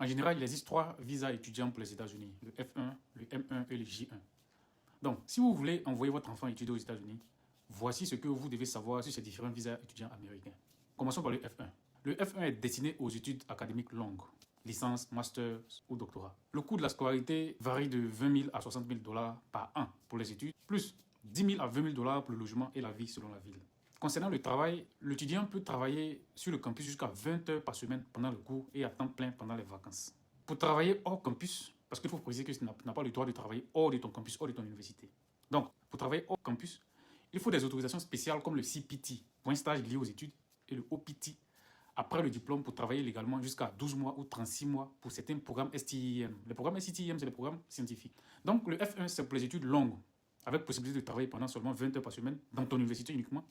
En général, il existe 3 visas étudiants pour les États-Unis, le F1, le M1 et le J1. Donc, si vous voulez envoyer votre enfant étudier aux États-Unis, voici ce que vous devez savoir sur ces différents visas étudiants américains. Commençons par le F1. Le F1 est destiné aux études académiques longues, licence, master ou doctorat. Le coût de la scolarité varie de 20 000 à 60 000 $ par an pour les études, plus 10 000 à 20 000 $ pour le logement et la vie selon la ville. Concernant le travail, l'étudiant peut travailler sur le campus jusqu'à 20 heures par semaine pendant le cours et à temps plein pendant les vacances. Pour travailler hors campus, parce qu'il faut préciser que tu n'as pas le droit de travailler hors de ton campus, hors de ton université. Donc, pour travailler hors campus, il faut des autorisations spéciales comme le CPT, pour un stage lié aux études, et le OPT, après le diplôme pour travailler légalement jusqu'à 12 mois ou 36 mois pour certains programmes STIM. Les programmes STIM, c'est les programmes scientifiques. Donc, le F1, c'est pour les études longues, avec possibilité de travailler pendant seulement 20 heures par semaine, dans ton université uniquement,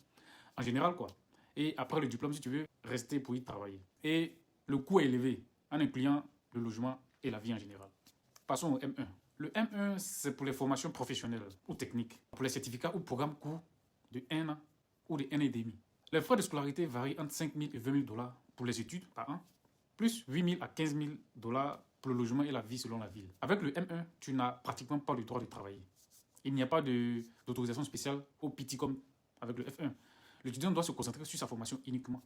en général, quoi. Et après le diplôme, si tu veux, rester pour y travailler. Et le coût est élevé, en incluant le logement et la vie en général. Passons au M1. Le M1, c'est pour les formations professionnelles ou techniques, pour les certificats ou programmes courts de 1 an ou de 1 an et demi. Les frais de scolarité varient entre 5 000 et 20 000 $ pour les études par an, plus 8 000 à 15 000 $ pour le logement et la vie selon la ville. Avec le M1, tu n'as pratiquement pas le droit de travailler. Il n'y a pas d'autorisation spéciale au PT comme avec le F1. L'étudiant doit se concentrer sur sa formation uniquement.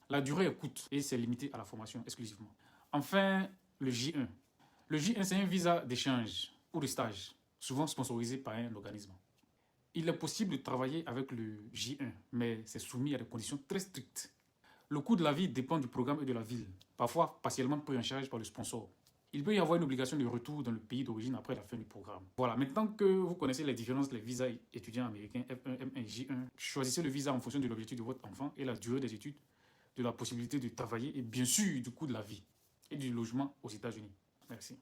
La durée est courte et c'est limité à la formation exclusivement. Enfin, le J1. Le J1, c'est un visa d'échange ou de stage, souvent sponsorisé par un organisme. Il est possible de travailler avec le J1, mais c'est soumis à des conditions très strictes. Le coût de la vie dépend du programme et de la ville, parfois partiellement pris en charge par le sponsor. Il peut y avoir une obligation de retour dans le pays d'origine après la fin du programme. Voilà, maintenant que vous connaissez les différences des visas étudiants américains F1, M1, J1, choisissez le visa en fonction de l'objectif de votre enfant et la durée des études, de la possibilité de travailler et bien sûr du coût de la vie et du logement aux États-Unis. Merci.